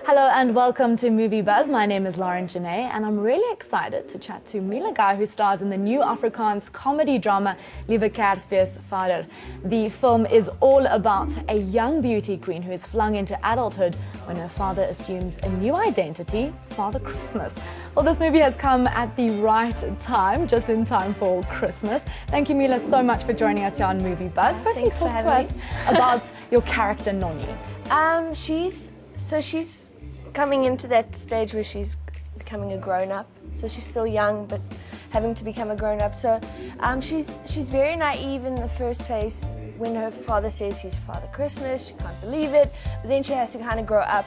Hello and welcome to Movie Buzz. My name is Jenae and I'm really excited to chat to Mila Guy, who stars in the new Afrikaans comedy drama Liewe Kersfeesvader. The film is all about a young beauty queen who is flung into adulthood when her father assumes a new identity, Father Christmas. Well, this movie has come at the right time, just in time for Christmas. Thank you, Mila, so much for joining us here on Movie Buzz. Firstly, talk to us about your character, Nami. She's coming into that stage where she's becoming a grown-up. So she's still young, but having to become a grown-up. So she's very naive in the first place when her father says he's Father Christmas. She can't believe it, but then she has to kind of grow up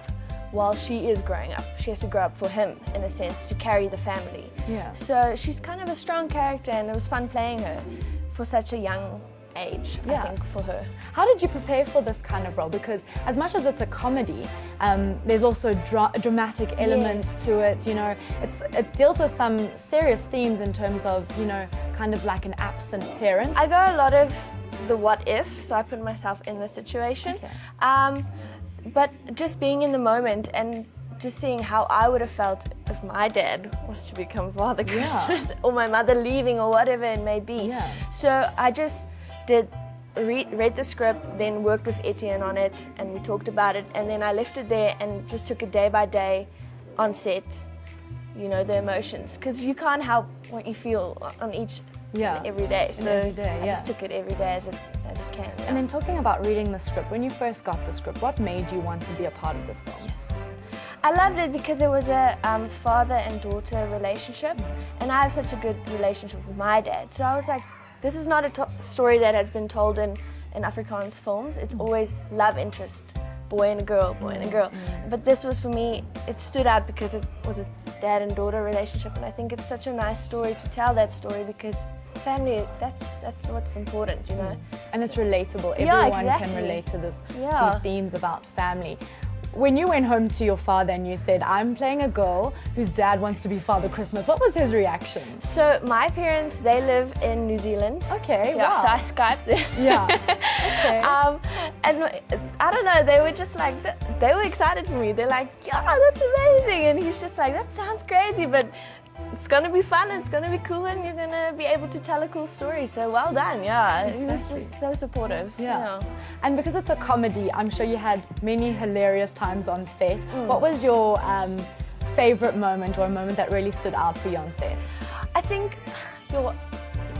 while she is growing up. She has to grow up for him, in a sense, to carry the family. Yeah. So she's kind of a strong character, and it was fun playing her for such a young age, I think, for her. How did you prepare for this kind of role? Because as much as it's a comedy, there's also dramatic elements to it. You know, it deals with some serious themes in terms of, you know, kind of like an absent parent. I go a lot of the what if, so I put myself in the situation. Okay. But just being in the moment and just seeing how I would have felt if my dad was to become Father Christmas, or my mother leaving, or whatever it may be. Yeah. So I just read the script, then worked with Etienne on it, and we talked about it, and then I left it there and just took it day by day on set, you know, the emotions, because you can't help what you feel on each every day. So I just took it every day as it came. Yeah. And then talking about reading the script, when you first got the script, what made you want to be a part of this film? I loved it because it was a father and daughter relationship, and I have such a good relationship with my dad. So I was like, this is not a story that has been told in Afrikaans films. It's always love interest, boy and a girl, boy and a girl. But this was, for me, it stood out because it was a dad and daughter relationship, and I think it's such a nice story to tell that story, because family, that's what's important, you know. And it's relatable. Everyone can relate to these themes about family. When you went home to your father and you said, I'm playing a girl whose dad wants to be Father Christmas, what was his reaction? So my parents, they live in New Zealand. Okay, yeah, wow. So I Skyped them. Yeah, okay. And I don't know, they were just like, they were excited for me. They're like, yeah, that's amazing. And he's just like, that sounds crazy, but it's gonna be fun, and it's gonna be cool, and you're gonna be able to tell a cool story. So well done, Exactly. He was just so supportive. Yeah. And because it's a comedy, I'm sure you had many hilarious times on set. What was your favorite moment, or a moment that really stood out for you on set? I think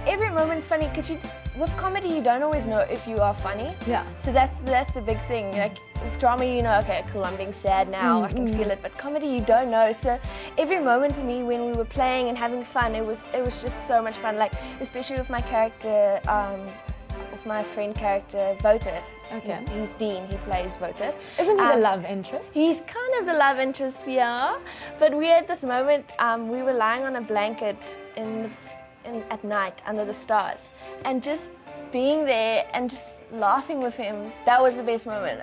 every moment is funny, because with comedy you don't always know if you are funny. Yeah. So that's the big thing. Like with drama, you know, okay, cool, I'm being sad now, I can feel it. But comedy, you don't know. So every moment for me when we were playing and having fun, it was just so much fun. Like especially with my character, with my friend character, Voter. Okay. He's Dean. He plays Voter. Isn't he the love interest? He's kind of the love interest, yeah. But we had this moment. We were lying on a blanket at night under the stars, and just being there and just laughing with him, that was the best moment.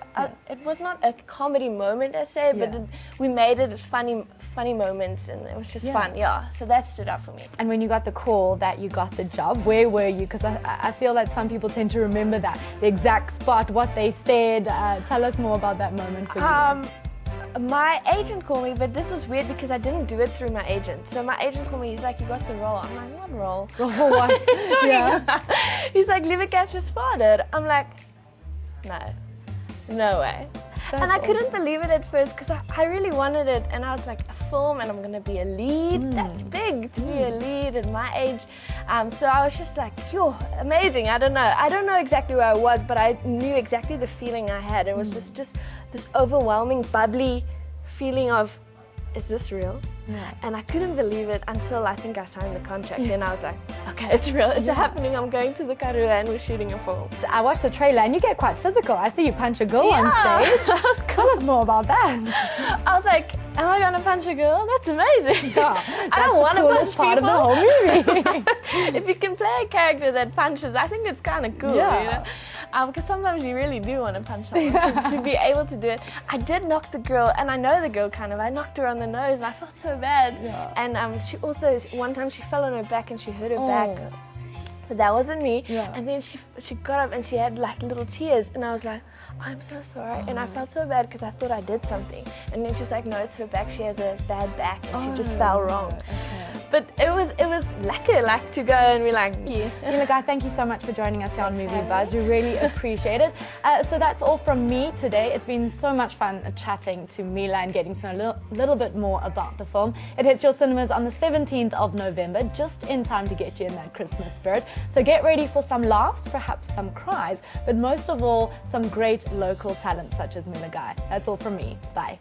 It was not a comedy moment, I say, but we made it funny moments, and it was just fun, so that stood out for me. And when you got the call that you got the job, where were you? Because I feel that some people tend to remember that, the exact spot, what they said. Tell us more about that moment for you. My agent called me, but this was weird because I didn't do it through my agent. So my agent called me, he's like, you got the role. I'm like, what role? For what? He's talking about. He's like, Liewe Kersfeesvader. I'm like, no way. And I couldn't believe it at first, because I really wanted it, and I was like, a film, and I'm gonna be a lead. That's big to be a lead at my age. So I was just like, yo, amazing. I don't know exactly where I was, but I knew exactly the feeling I had. It was just this overwhelming, bubbly feeling of, is this real? Yeah. And I couldn't believe it until I think I signed the contract. Then I was like, okay, it's real, it's happening. I'm going to the Karoo and we're shooting a film. I watched the trailer and you get quite physical. I see you punch a girl on stage. Tell us more about that. I was like, am I gonna punch a girl? That's amazing. Yeah, I don't want to punch part people. of the whole movie. If you can play a character that punches, I think it's kind of cool, you know? Because sometimes you really do want to punch someone, to be able to do it. I did knock the girl, and I know the girl kind of. I knocked her on the nose, and I felt so bad. Yeah. And she also, one time she fell on her back and she hurt her back. but that wasn't me. Yeah. And then she got up and she had like little tears, and I was like, I'm so sorry. And I felt so bad because I thought I did something. And then she's like, no, it's her back. She has a bad back, and she just fell wrong. But it was lekker, like, to go and be like, yeah. Mila Guy, thank you so much for joining us here on Movie Buzz. We really appreciate it. So that's all from me today. It's been so much fun chatting to Mila and getting to know a little bit more about the film. It hits your cinemas on the 17th of November, just in time to get you in that Christmas spirit. So get ready for some laughs, perhaps some cries, but most of all, some great local talent such as Mila Guy. That's all from me. Bye.